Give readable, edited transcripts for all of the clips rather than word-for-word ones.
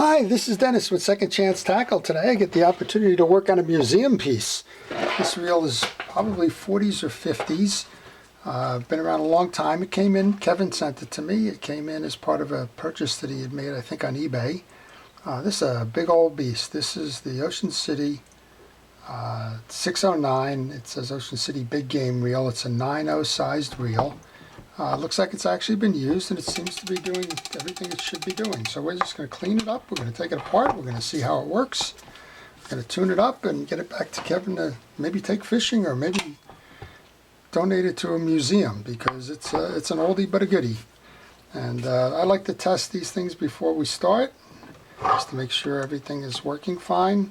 Hi, this is Dennis with Second Chance Tackle. Today I get the opportunity to work on a museum piece. This reel is probably 40s or 50s. Been around a long time. It came in, Kevin sent it to me. It came in as part of a purchase that he had made, I think, on eBay. This is a big old beast. This is the Ocean City 609. It says Ocean City Big Game Reel. It's a 9.0 sized reel. Looks like it's actually been used, and it seems to be doing everything it should be doing. So we're just going to clean it up. We're going to take it apart. We're going to see how it works. We're going to tune it up and get it back to Kevin to maybe take fishing or maybe donate it to a museum, because it's an oldie but a goodie. And I like to test these things before we start, just to make sure everything is working fine.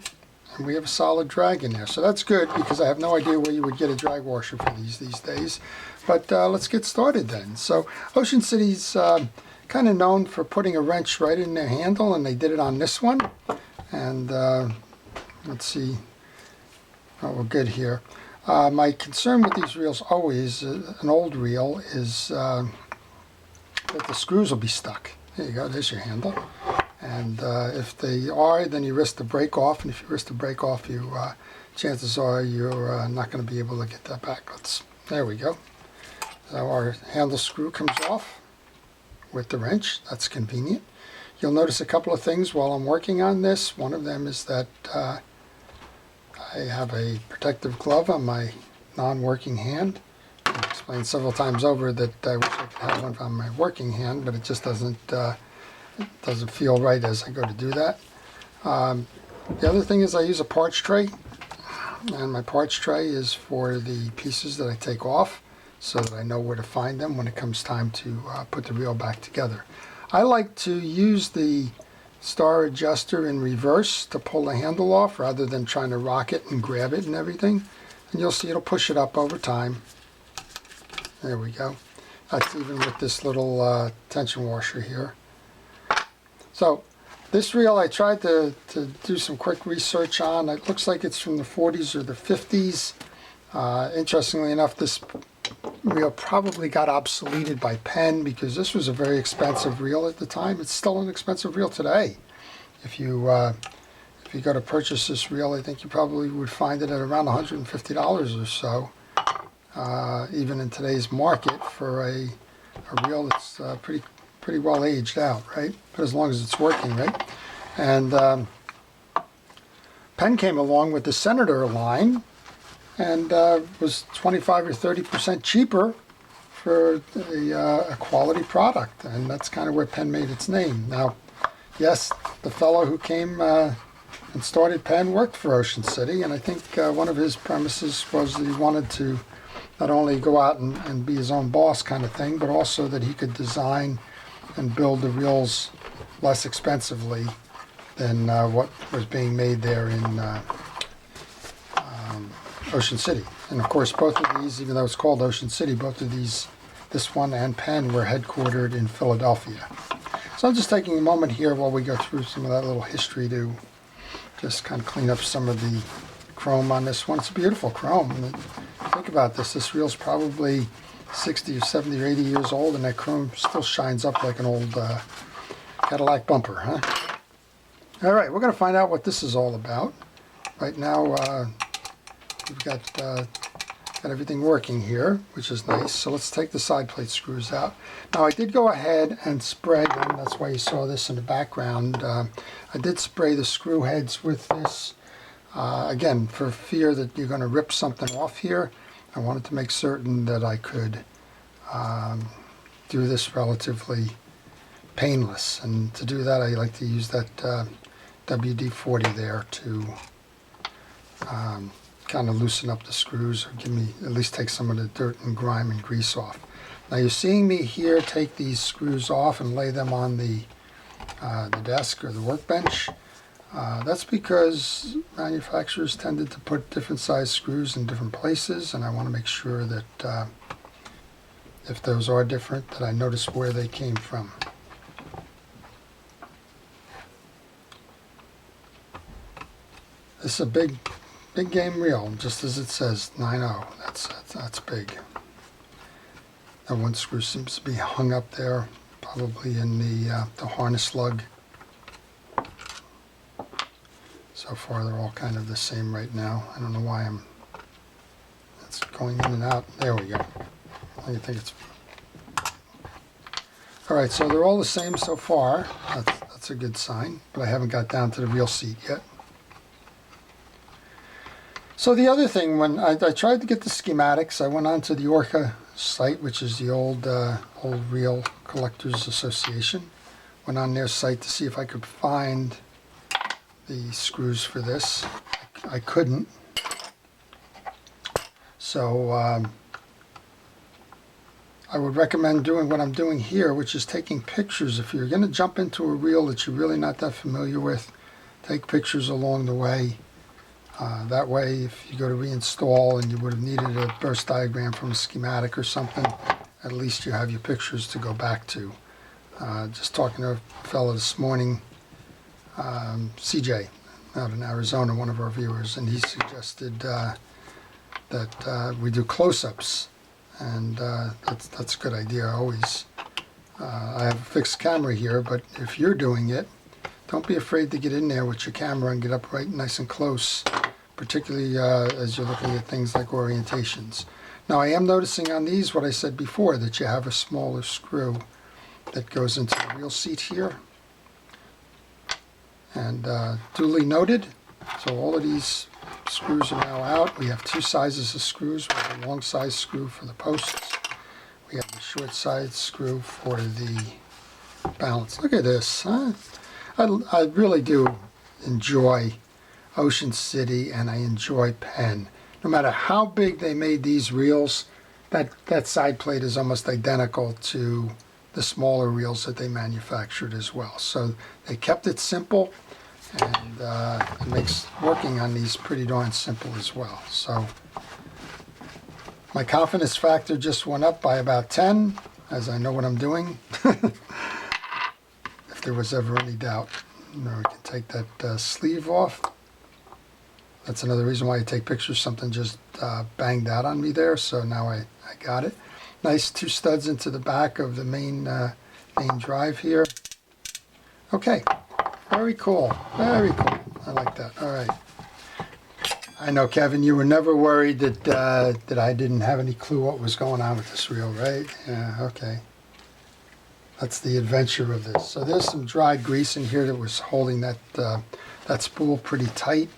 And we have a solid drag in there. So that's good, because I have no idea where you would get a drag washer for these days. But let's get started then. So Ocean City's kind of known for putting a wrench right in their handle, and they did it on this one. And let's see. Oh, we're good here. My concern with these reels always, an old reel, is that the screws will be stuck. There you go, there's your handle. And if they are, then you risk the break off, and if you risk the break off, chances are you're not going to be able to get that back. There we go. So our handle screw comes off with the wrench. That's convenient. You'll notice a couple of things while I'm working on this. One of them is that I have a protective glove on my non-working hand. I've explained several times over that I wish I could have one on my working hand, but it just doesn't feel right as I go to do that. The other thing is I use a parts tray, and my parts tray is for the pieces that I take off, so that I know where to find them when it comes time to put the reel back together. I like to use the star adjuster in reverse to pull the handle off, rather than trying to rock it and grab it and everything. And you'll see it'll push it up over time. There we go. That's even with this little tension washer here. So this reel I tried to do some quick research on. It looks like it's from the 40s or the 50s. Interestingly enough, this reel probably got obsoleted by Penn, because this was a very expensive reel at the time. It's still an expensive reel today. If you go to purchase this reel, I think you probably would find it at around $150 or so, even in today's market, for a reel that's pretty well aged out, right? But as long as it's working, right? And Penn came along with the Senator line, and was 25 or 30% cheaper for a quality product, and that's kind of where Penn made its name. Now, yes, the fellow who came and started Penn worked for Ocean City, and I think one of his premises was that he wanted to not only go out and be his own boss kind of thing, but also that he could design and build the reels less expensively than what was being made there in Ocean City. And of course, both of these, even though it's called Ocean City, both of these, this one and Penn, were headquartered in Philadelphia. So I'm just taking a moment here while we go through some of that little history to just kind of clean up some of the chrome on this one. It's a beautiful chrome. And think about this. This reel's probably 60 or 70 or 80 years old, and that chrome still shines up like an old Cadillac bumper, huh? All right, we're going to find out what this is all about. Right now, we've got everything working here, which is nice. So let's take the side plate screws out. Now, I did go ahead and spray them. That's why you saw this in the background. I did spray the screw heads with this. Again, for fear that you're going to rip something off here, I wanted to make certain that I could do this relatively painless. And to do that, I like to use that WD-40 there to kind of loosen up the screws, or give me, at least take some of the dirt and grime and grease off. Now you're seeing me here take these screws off and lay them on the desk or the workbench. That's because manufacturers tended to put different size screws in different places, and I want to make sure that if those are different, that I notice where they came from. This is a big game reel, just as it says, 9.0. That's big. That one screw seems to be hung up there, probably in the harness lug. So far they're all kind of the same right now. I don't know why it's going in and out. There we go. I think it's... Alright, so they're all the same so far. That's a good sign, but I haven't got down to the real seat yet. So the other thing, when I tried to get the schematics, I went onto the Orca site, which is the old Reel Collectors Association. Went on their site to see if I could find the screws for this. I couldn't. So I would recommend doing what I'm doing here, which is taking pictures. If you're going to jump into a reel that you're really not that familiar with, take pictures along the way. That way, if you go to reinstall and you would have needed a burst diagram from a schematic or something, at least you have your pictures to go back to. Just talking to a fellow this morning, CJ, out in Arizona, one of our viewers, and he suggested that we do close-ups, and that's a good idea always. I have a fixed camera here, but if you're doing it, don't be afraid to get in there with your camera and get up right nice and close, particularly as you're looking at things like orientations. Now I am noticing on these what I said before, that you have a smaller screw that goes into the reel seat here. And duly noted, so all of these screws are now out. We have two sizes of screws. We have a long size screw for the posts. We have a short size screw for the balance. Look at this. I really do enjoy Ocean City, and I enjoy Penn. No matter how big they made these reels, that side plate is almost identical to the smaller reels that they manufactured as well. So they kept it simple, and it makes working on these pretty darn simple as well. So my confidence factor just went up by about 10, as I know what I'm doing. If there was ever any doubt. Now we can take that sleeve off. That's another reason why I take pictures. Something just banged out on me there, so now I got it. Nice two studs into the back of the main drive here. Okay, very cool, very cool. I like that. All right. I know, Kevin, you were never worried that I didn't have any clue what was going on with this reel, right? Yeah, okay. That's the adventure of this. So there's some dried grease in here that was holding that spool pretty tight.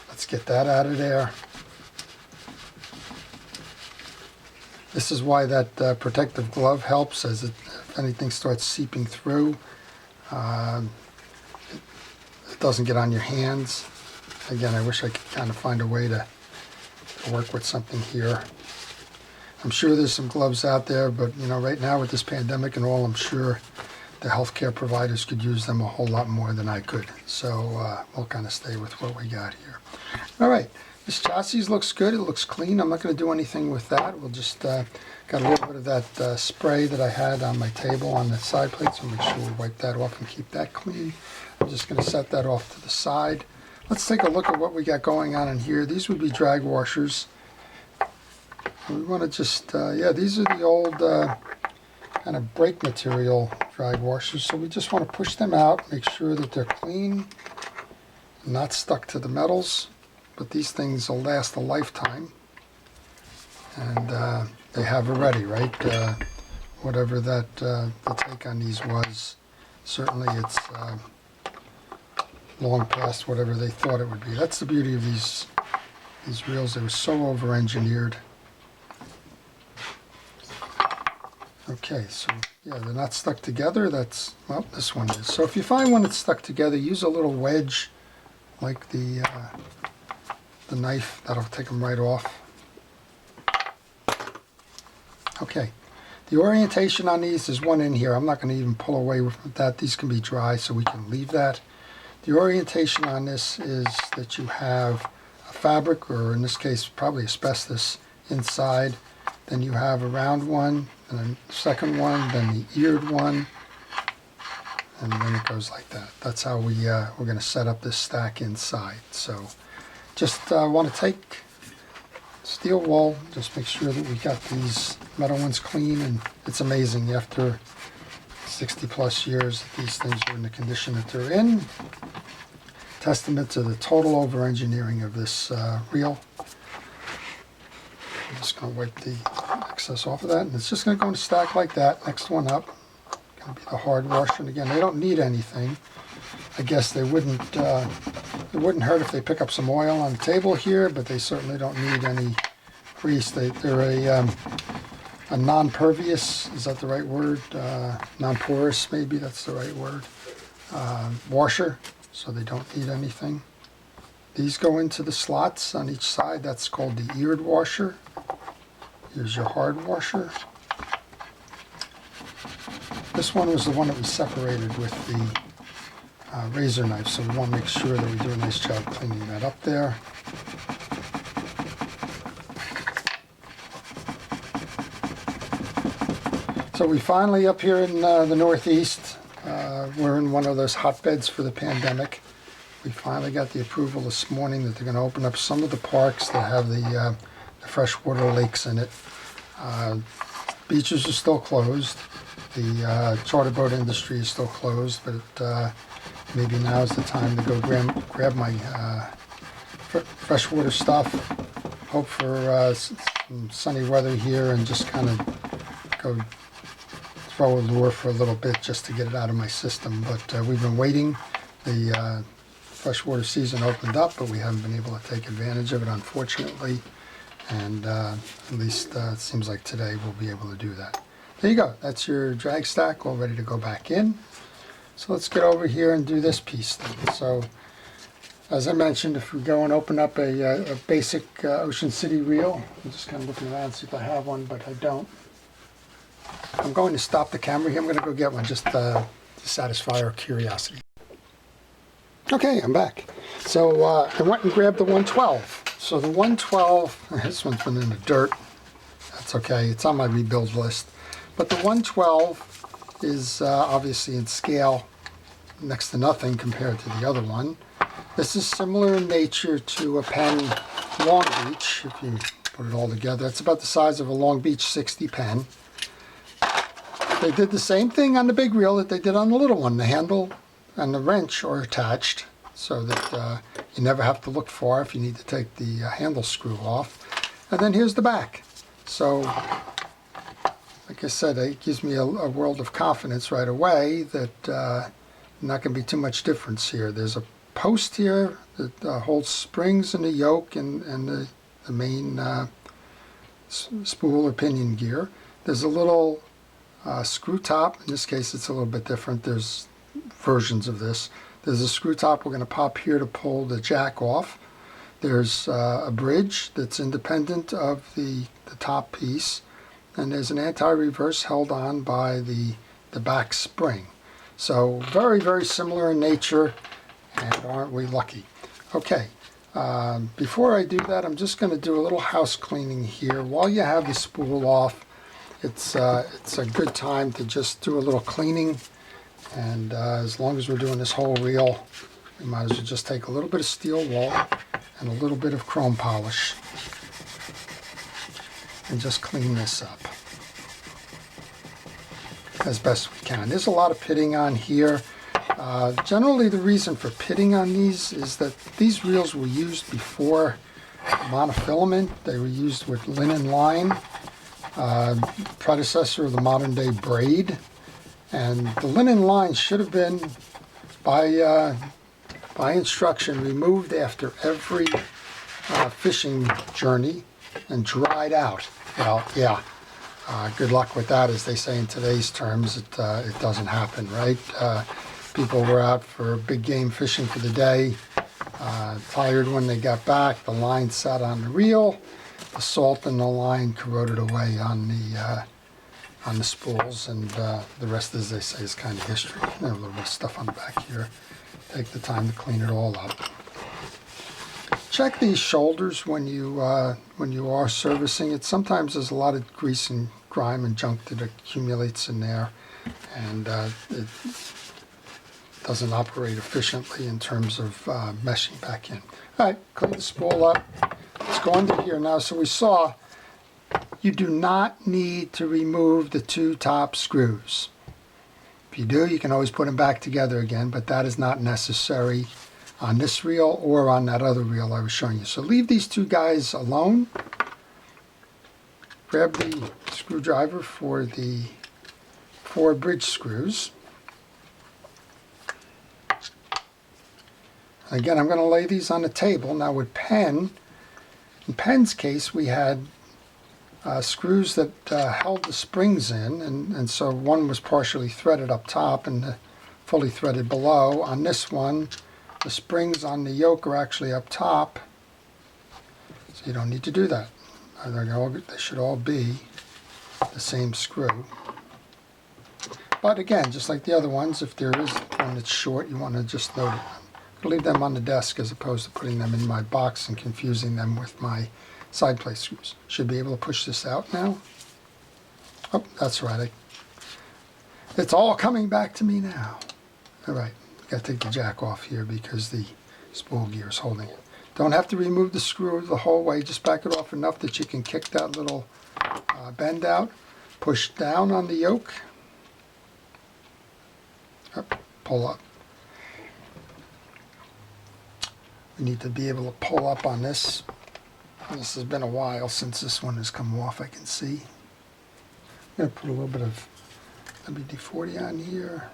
Let's get that out of there. This is why that protective glove helps, as if anything starts seeping through, it doesn't get on your hands. Again, I wish I could kind of find a way to work with something here. I'm sure there's some gloves out there, but you know, right now with this pandemic and all, I'm sure the healthcare providers could use them a whole lot more than I could. So we'll kind of stay with what we got here. All right, this chassis looks good. It looks clean. I'm not going to do anything with that. We'll just got a little bit of that spray that I had on my table on the side plate, so make sure we wipe that off and keep that clean. I'm just going to set that off to the side. Let's take a look at what we got going on in here. These would be drag washers. We want to just, yeah, these are the old kind of brake material drag washers. So we just want to push them out, make sure that they're clean, not stuck to the metals. But these things will last a lifetime. And they have already, right? Whatever that the take on these was, certainly it's long past whatever they thought it would be. That's the beauty of these reels. They were so over-engineered. Okay, so yeah, they're not stuck together. That's, well, this one is. So if you find one that's stuck together, use a little wedge like the knife. That'll take them right off. Okay, the orientation on these is one in here. I'm not going to even pull away with that. These can be dry, so we can leave that. The orientation on this is that you have a fabric, or in this case probably asbestos, inside. Then you have a round one, and then the second one, then the eared one, and then it goes like that. That's how we're going to set up this stack inside. So just want to take steel wool, just make sure that we got these metal ones clean, and it's amazing after 60 plus years that these things are in the condition that they're in. testament to the total over-engineering of this reel. I'm just going to wipe the excess off of that, and it's just going to go in a stack like that. Next one up, going to be the hard washer. And again, they don't need anything. I guess they wouldn't. It wouldn't hurt if they pick up some oil on the table here, but they certainly don't need any grease. They're a non-pervious. Is that the right word? Non-porous, maybe that's the right word. Washer, so they don't need anything. These go into the slots on each side. That's called the eared washer. Here's your hard washer. This one was the one that we separated with the razor knife, so we want to make sure that we do a nice job cleaning that up there. So we finally, up here in the Northeast, we're in one of those hotbeds for the pandemic. We finally got the approval this morning that they're going to open up some of the parks that have the freshwater lakes in it. Beaches are still closed. The charter boat industry is still closed, but maybe now is the time to go grab my freshwater stuff. Hope for some sunny weather here, and just kind of go throw a lure for a little bit just to get it out of my system. But we've been waiting. The freshwater season opened up, but we haven't been able to take advantage of it, unfortunately. And at least it seems like today we'll be able to do that. There you go. That's your drag stack all ready to go back in. So let's get over here and do this piece then. So as I mentioned, if we go and open up a basic Ocean City reel, I'm just kind of looking around to see if I have one, but I don't. I'm going to stop the camera here. I'm going to go get one just to satisfy our curiosity. Okay, I'm back. So I went and grabbed the 112. So the 112, this one's been in the dirt. That's okay. It's on my rebuild list. But the 112 is obviously in scale next to nothing compared to the other one. This is similar in nature to a pen Long Beach, if you put it all together. It's about the size of a Long Beach 60 pen. They did the same thing on the big reel that they did on the little one. The handle and the wrench are attached so that you never have to look far if you need to take the handle screw off. And then here's the back. So, like I said, it gives me a world of confidence right away that not going to be too much difference here. There's a post here that holds springs and the yoke and the main spool or pinion gear. There's a little screw top. In this case, it's a little bit different. There's versions of this. There's a screw top we're going to pop here to pull the jack off. There's a bridge that's independent of the top piece. And there's an anti-reverse held on by the back spring. So very, very similar in nature, and aren't we lucky? Okay, before I do that, I'm just going to do a little house cleaning here. While you have the spool off, it's a good time to just do a little cleaning. And as long as we're doing this whole reel, we might as well just take a little bit of steel wool and a little bit of chrome polish and just clean this up as best we can. There's a lot of pitting on here. Generally, the reason for pitting on these is that these reels were used before monofilament. They were used with linen line, predecessor of the modern day braid. And the linen line should have been, by instruction, removed after every fishing journey and dried out. Well, yeah, good luck with that, as they say in today's terms. It doesn't happen, right? People were out for big game fishing for the day, tired when they got back. The line sat on the reel. The salt in the line corroded away on the spools, and the rest, as they say, is kind of history. There's a little bit of stuff on the back here. Take the time to clean it all up. Check these shoulders when you are servicing it. Sometimes there's a lot of grease and grime and junk that accumulates in there, and it doesn't operate efficiently in terms of meshing back in. All right, clean the spool up. Let's go under here now. So we saw you do not need to remove the two top screws. If you do, you can always put them back together again, but that is not necessary. on this reel or on that other reel I was showing you. So leave these two guys alone. Grab the screwdriver for the 4 bridge screws. Again, I'm going to lay these on the table. Now with Penn, in Penn's case, we had screws that held the springs in, and so one was partially threaded up top and fully threaded below. On this one, the springs on the yoke are actually up top, so you don't need to do that. They should all be the same screw. But again, just like the other ones, if there is one that's short, you want to just note it. I'll leave them on the desk as opposed to putting them in my box and confusing them with my side plate screws. Should be able to push this out now. Oh, that's right. It's all coming back to me now. All right, got to take the jack off here because the spool gear is holding it. Don't have to remove the screw the whole way. Just back it off enough that you can kick that little bend out. Push down on the yoke. Up, pull up. We need to be able to pull up on this. This has been a while since this one has come off, I can see. I'm going to put a little bit of WD-40 on here.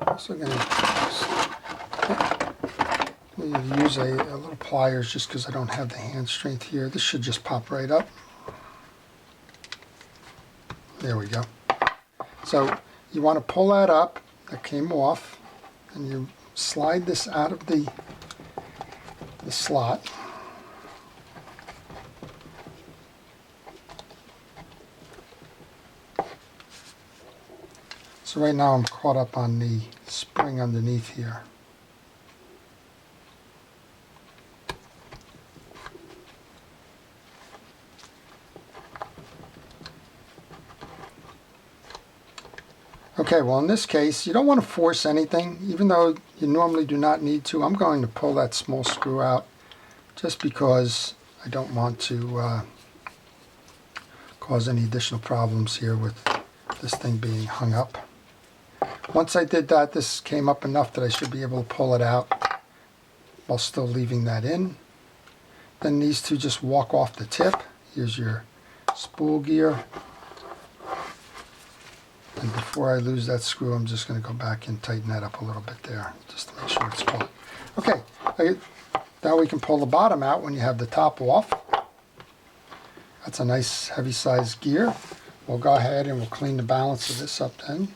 Also going to use a little pliers just because I don't have the hand strength here. This should just pop right up. There we go. So you want to pull that up. That came off. And you slide this out of the slot. So right now I'm caught up on the spring underneath here. Okay, well in this case, you don't want to force anything, even though you normally do not need to. I'm going to pull that small screw out just because I don't want to cause any additional problems here with this thing being hung up. Once I did that, this came up enough that I should be able to pull it out while still leaving that in. Then these two just walk off the tip. Here's your spool gear. And before I lose that screw, I'm just going to go back and tighten that up a little bit there, just to make sure it's caught. Okay, now we can pull the bottom out when you have the top off. That's a nice heavy sized gear. We'll go ahead and we'll clean the balance of this up then.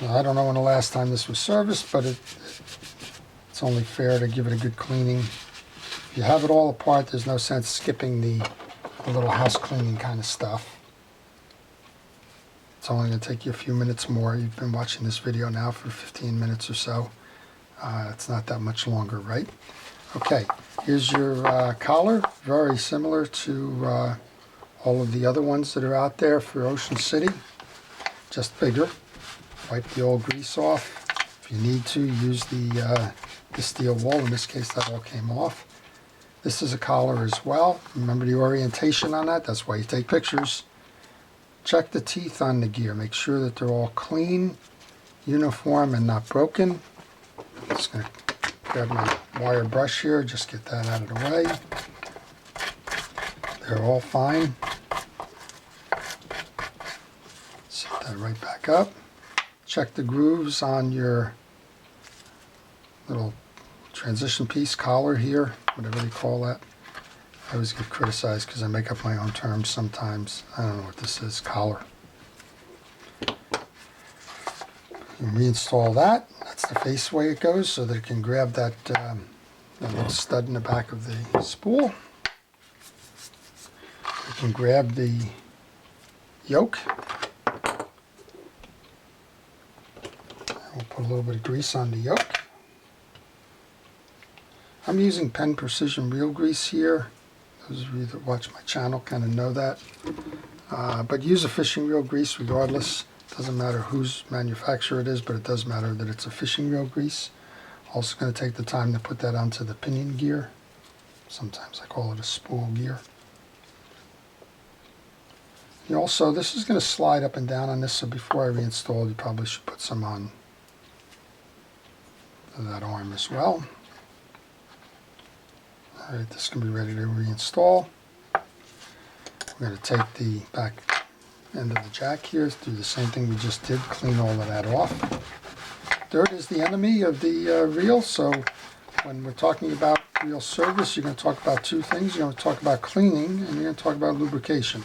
Now, I don't know when the last time this was serviced, but it's only fair to give it a good cleaning. If you have it all apart, there's no sense skipping the little house cleaning kind of stuff. It's only going to take you a few minutes more. You've been watching this video now for 15 minutes or so. It's not that much longer, right? Okay, here's your collar. Very similar to all of the other ones that are out there for Ocean City, just bigger. Wipe the old grease off. If you need to, use the steel wool. In this case, that all came off. This is a collar as well. Remember the orientation on that. That's why you take pictures. Check the teeth on the gear. Make sure that they're all clean, uniform, and not broken. I'm just going to grab my wire brush here. Just get that out of the way. They're all fine. Set that right back up. Check the grooves on your little transition piece collar here, whatever they call that. I always get criticized because I make up my own terms sometimes. I don't know what this is, collar. You reinstall that. That's the face way it goes so that it can grab that little stud in the back of the spool. You can grab the yoke. We'll put a little bit of grease on the yoke. I'm using Penn Precision Real Grease here. Those of you that watch my channel kind of know that. But use a fishing reel grease regardless. Doesn't matter whose manufacturer it is, but it does matter that it's a fishing reel grease. Also going to take the time to put that onto the pinion gear. Sometimes I call it a spool gear. You also, this is going to slide up and down on this, so before I reinstall, you probably should put some on that arm as well. Alright, this can be ready to reinstall. We're going to take the back end of the jack here, do the same thing we just did, clean all of that off. Dirt is the enemy of the reel, so when we're talking about reel service, you're going to talk about two things. You're going to talk about cleaning, and you're going to talk about lubrication.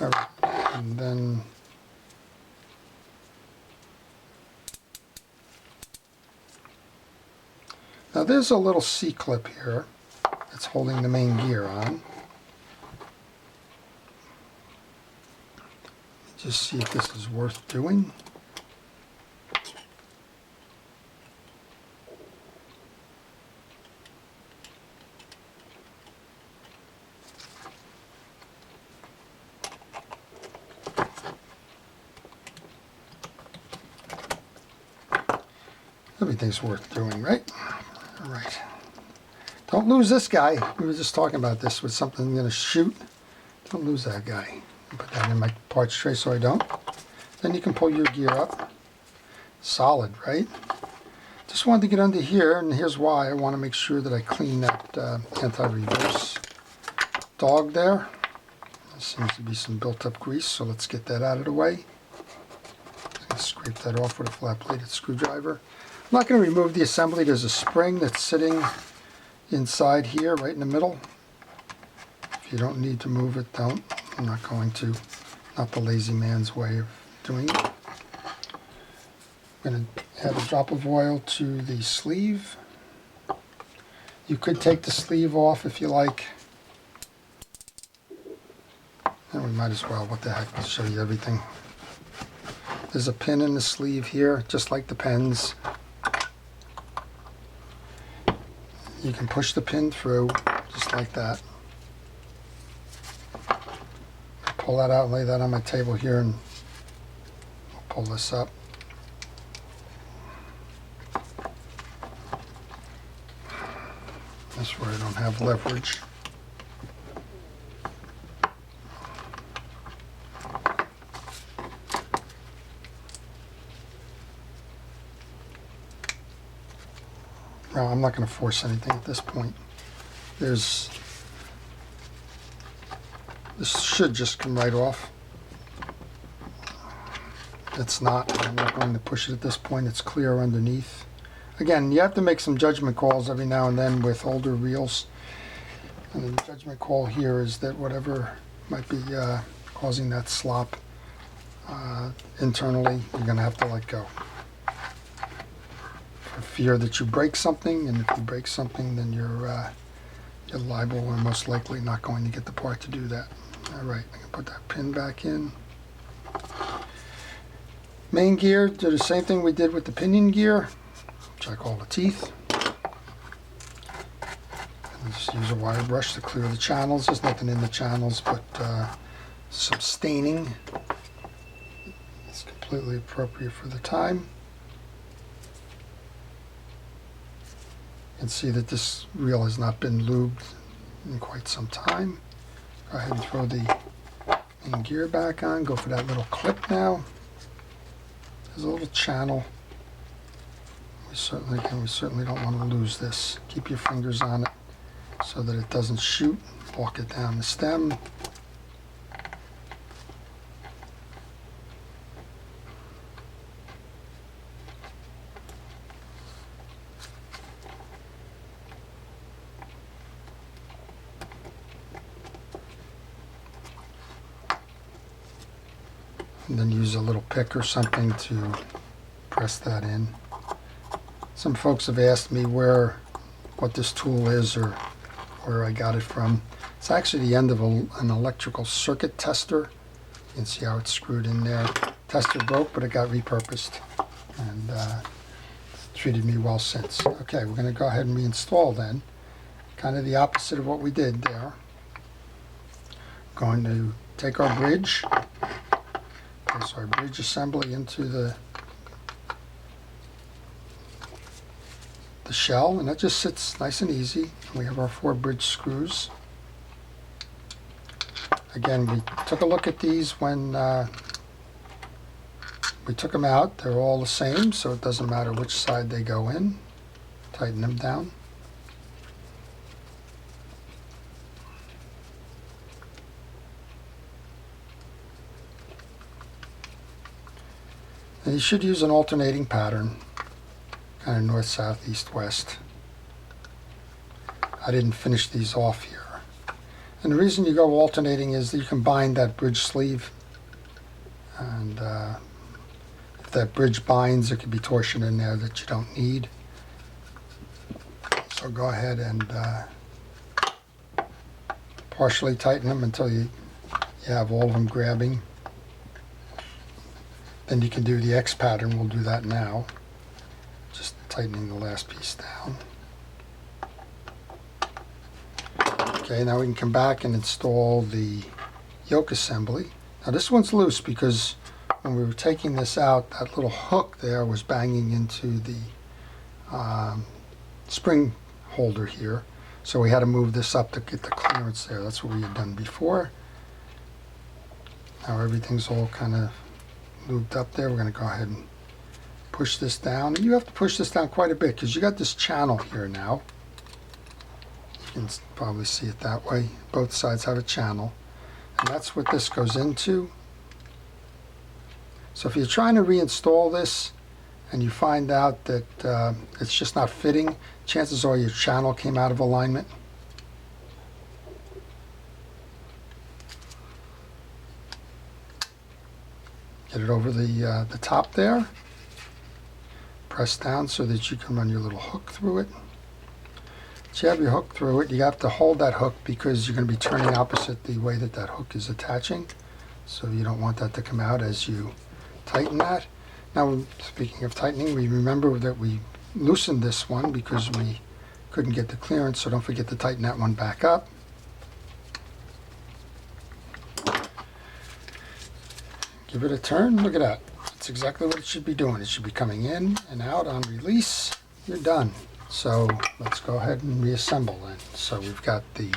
Alright, and then now there's a little C-clip here that's holding the main gear on. Just see if this is worth doing. Everything's worth doing, right? All right. Don't lose this guy. We were just talking about this with something I'm going to shoot. Don't lose that guy. Put that in my parts tray so I don't. Then you can pull your gear up. Solid, right? Just wanted to get under here, and here's why. I want to make sure that I clean that anti-reverse dog there. There seems to be some built-up grease, so let's get that out of the way. Scrape that off with a flat-bladed screwdriver. I'm not going to remove the assembly. There's a spring that's sitting inside here, right in the middle. If you don't need to move it, don't. I'm not going to. Not the lazy man's way of doing it. I'm going to add a drop of oil to the sleeve. You could take the sleeve off if you like. And we might as well. What the heck? I'll show you everything. There's a pin in the sleeve here, just like the pens. You can push the pin through, just like that. Pull that out and lay that on my table here, and I'll pull this up. That's where I don't have leverage. No, I'm not going to force anything at this point. This should just come right off. It's not. I'm not going to push it at this point. It's clear underneath. Again, you have to make some judgment calls every now and then with older reels. And the judgment call here is that whatever might be causing that slop internally, you're going to have to let go. For fear that you break something, and if you break something, then you're liable or most likely not going to get the part to do that. Alright, I can put that pin back in. Main gear, do the same thing we did with the pinion gear, which I call the teeth. And just use a wire brush to clear the channels. There's nothing in the channels but some staining. It's completely appropriate for the time. You can see that this reel has not been lubed in quite some time. Go ahead and throw the main gear back on. Go for that little clip now. There's a little channel. We certainly don't want to lose this. Keep your fingers on it so that it doesn't shoot. Walk it down the stem. And then use a little pick or something to press that in. Some folks have asked me what this tool is or where I got it from. It's actually the end of an electrical circuit tester. You can see how it's screwed in there. Tester broke, but it got repurposed, and it's treated me well since. Okay, we're going to go ahead and reinstall then. Kind of the opposite of what we did there. Going to take our bridge. So our bridge assembly into the shell, and that just sits nice and easy. We have our 4 bridge screws. Again, we took a look at these when we took them out. They're all the same, so it doesn't matter which side they go in. Tighten them down. And you should use an alternating pattern, kind of north, south, east, west. I didn't finish these off here. And the reason you go alternating is that you can bind that bridge sleeve. And if that bridge binds, there could be torsion in there that you don't need. So go ahead and partially tighten them until you have all of them grabbing. Then you can do the X pattern. We'll do that now. Just tightening the last piece down. Okay, now we can come back and install the yoke assembly. Now this one's loose because when we were taking this out, that little hook there was banging into the spring holder here. So we had to move this up to get the clearance there. That's what we had done before. Now everything's all kind of lubed up there. We're going to go ahead and push this down. And you have to push this down quite a bit because you got this channel here now. You can probably see it that way. Both sides have a channel. And that's what this goes into. So if you're trying to reinstall this and you find out that it's just not fitting, chances are your channel came out of alignment. Get it over the top there. Press down so that you can run your little hook through it. Once you have your hook through it, you have to hold that hook because you're going to be turning opposite the way that that hook is attaching. So you don't want that to come out as you tighten that. Now, speaking of tightening, we remember that we loosened this one because we couldn't get the clearance, so don't forget to tighten that one back up. Give it a turn. Look at that. That's exactly what it should be doing. It should be coming in and out on release. You're done. So let's go ahead and reassemble then. So we've got the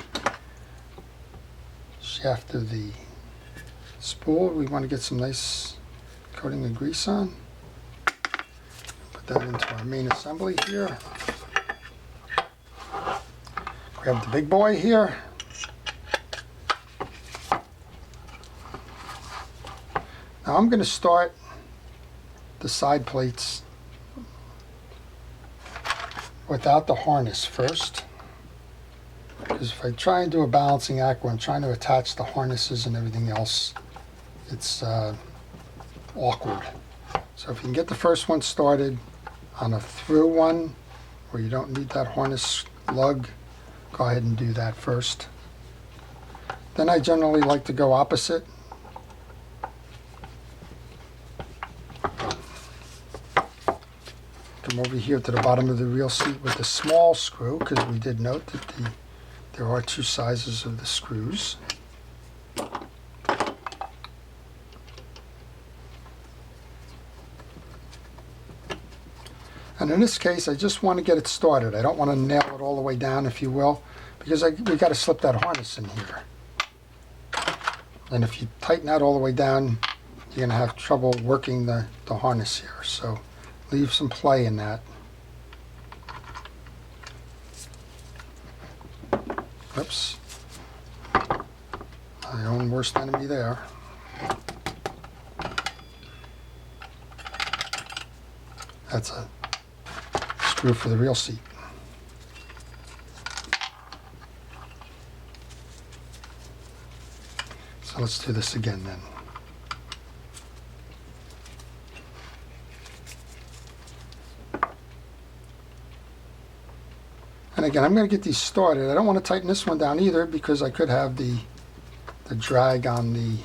shaft of the spool. We want to get some nice coating of grease on. Put that into our main assembly here. Grab the big boy here. Now I'm going to start the side plates without the harness first, because if I try and do a balancing act where I'm trying to attach the harnesses and everything else, it's awkward. So if you can get the first one started on a through one where you don't need that harness lug, go ahead and do that first. Then I generally like to go opposite. Come over here to the bottom of the reel seat with the small screw, because we did note that there are two sizes of the screws. And in this case, I just want to get it started. I don't want to nail it all the way down, if you will, because we got to slip that harness in here. And if you tighten that all the way down, you're going to have trouble working the harness here. So leave some play in that. Oops. My own worst enemy there. That's a screw for the reel seat. So let's do this again then. And again, I'm going to get these started. I don't want to tighten this one down either because I could have the drag on the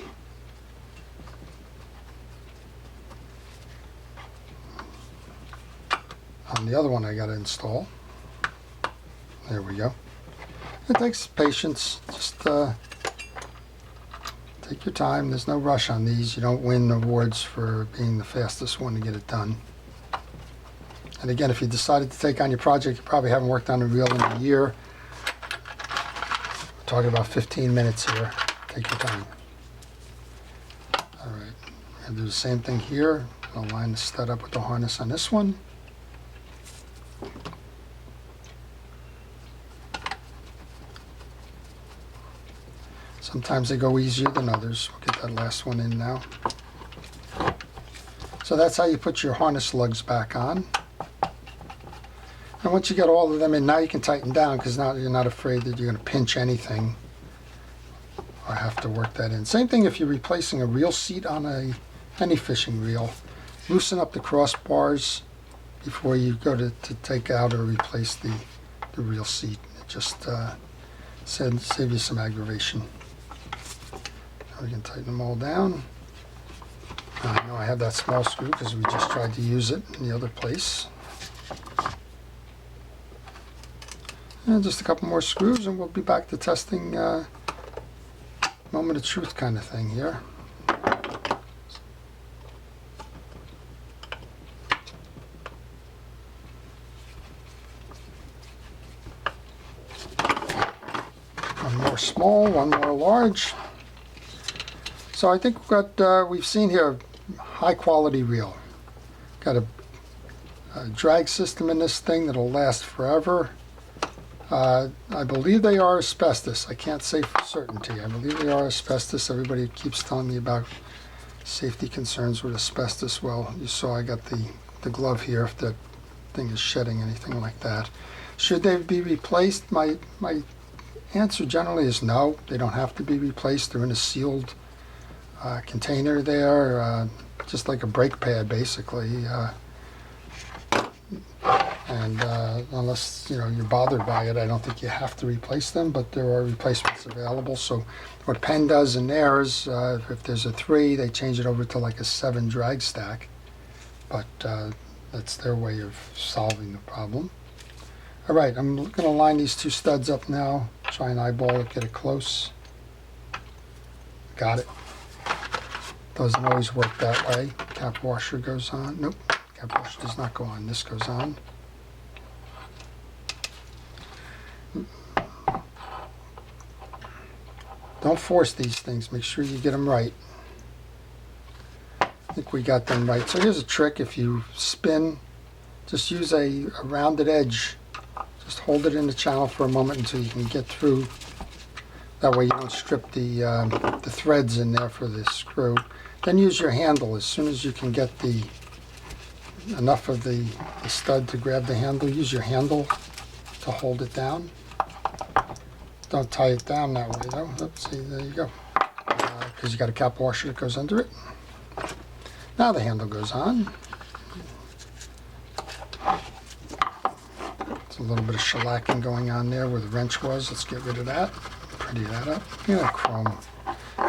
other one I got to install. There we go. It takes patience. Just take your time. There's no rush on these. You don't win awards for being the fastest one to get it done. And again, if you decided to take on your project, you probably haven't worked on a reel in a year. We're talking about 15 minutes here. Take your time. All right, and do the same thing here. I'll line the stud up with the harness on this one. Sometimes they go easier than others. We'll get that last one in now. So that's how you put your harness lugs back on. And once you get all of them in, now you can tighten down because now you're not afraid that you're going to pinch anything or have to work that in. Same thing if you're replacing a reel seat on any fishing reel. Loosen up the crossbars before you go to take out or replace the reel seat. It just save you some aggravation. We can tighten them all down. I know I have that small screw because we just tried to use it in the other place. And just a couple more screws and we'll be back to testing moment of truth kind of thing here. One more small, one more large. So I think we've seen here a high quality reel. Got a drag system in this thing that'll last forever. I believe they are asbestos. I can't say for certainty. I believe they are asbestos. Everybody keeps telling me about safety concerns with asbestos. Well, you saw I got the glove here if the thing is shedding anything like that. Should they be replaced? My answer generally is no. They don't have to be replaced. They're in a sealed container there, just like a brake pad basically. And unless you're bothered by it, I don't think you have to replace them, but there are replacements available. So what Penn does in theirs, if there's a 3, they change it over to like a 7 drag stack. But that's their way of solving the problem. All right, I'm going to line these 2 studs up now, try and eyeball it, get it close. Got it. Doesn't always work that way. Cap washer goes on. Nope, cap washer does not go on. This goes on. Don't force these things. Make sure you get them right. I think we got them right. So here's a trick. If you spin, just use a rounded edge. Just hold it in the channel for a moment until you can get through. That way you don't strip the threads in there for the screw. Then use your handle. As soon as you can get enough of the stud to grab the handle, use your handle to hold it down. Don't tie it down that way though. Oops, see, there you go. Because you got a cap washer that goes under it. Now the handle goes on. There's a little bit of shellacking going on there where the wrench was. Let's get rid of that. Pretty that up. Look at that chrome.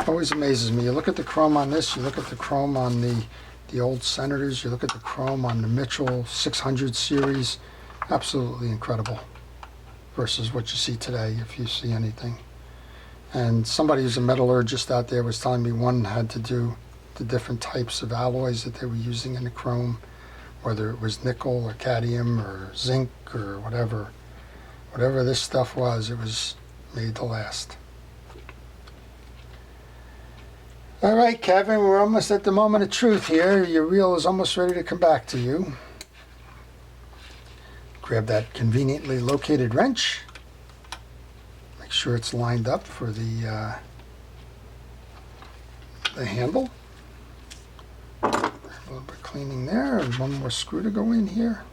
Always amazes me. You look at the chrome on this, you look at the chrome on the old Senators, you look at the chrome on the Mitchell 600 series. Absolutely incredible versus what you see today, if you see anything. And somebody who's a metallurgist out there was telling me one had to do the different types of alloys that they were using in the chrome, whether it was nickel or cadmium or zinc or whatever. Whatever this stuff was, it was made to last. All right, Kevin, we're almost at the moment of truth here. Your reel is almost ready to come back to you. Grab that conveniently located wrench. Make sure it's lined up for the handle. A little bit of cleaning there, and one more screw to go in here.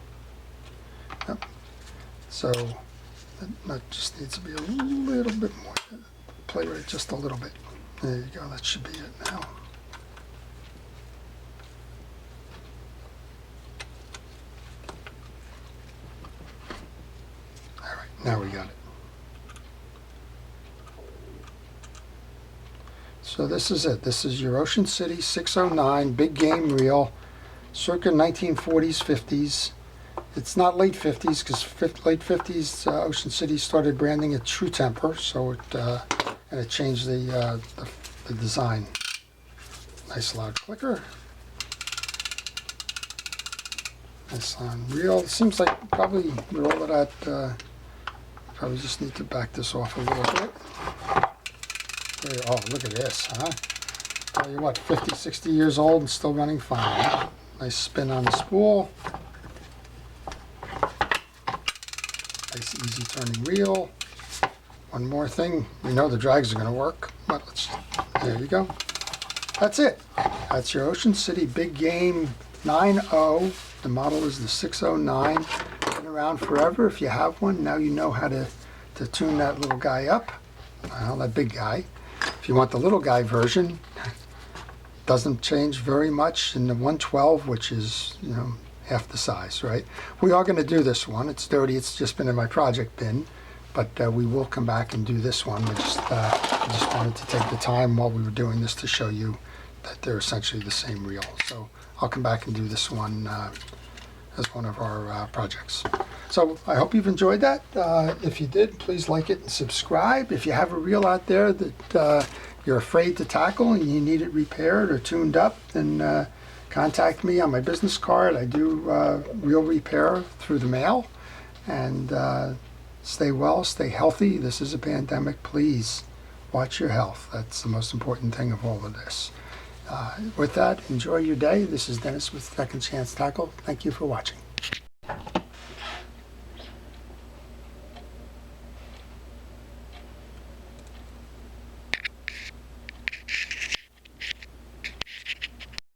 Yep. So that just needs to be a little bit more. Play with it just a little bit. There you go, that should be it now. All right, now we got it. So this is it. This is your Ocean City 609 big game reel, circa 1940s, 50s. It's not late 50s because late 50s Ocean City started branding it True Temper, so it changed the design. Nice loud clicker. Nice long reel. It seems like probably with all of that, probably just need to back this off a little bit. Oh, look at this, huh? Tell you what, 50, 60 years old and still running fine. Nice spin on the spool. Nice easy turning reel. One more thing, we know the drags are going to work, but there you go. That's it. That's your Ocean City Big Game 9.0. The model is the 609. Been around forever. If you have one, now you know how to tune that little guy up. Well, that big guy. If you want the little guy version, doesn't change very much in the 112, which is, half the size, right? We are going to do this one. It's dirty. It's just been in my project bin, but we will come back and do this one. I just wanted to take the time while we were doing this to show you that they're essentially the same reel. So I'll come back and do this one as one of our projects. So I hope you've enjoyed that. If you did, please like it and subscribe. If you have a reel out there that you're afraid to tackle and you need it repaired or tuned up, then contact me on my business card. I do reel repair through the mail. And stay well, stay healthy. This is a pandemic. Please watch your health. That's the most important thing of all of this. With that, enjoy your day. This is Dennis with Second Chance Tackle. Thank you for watching.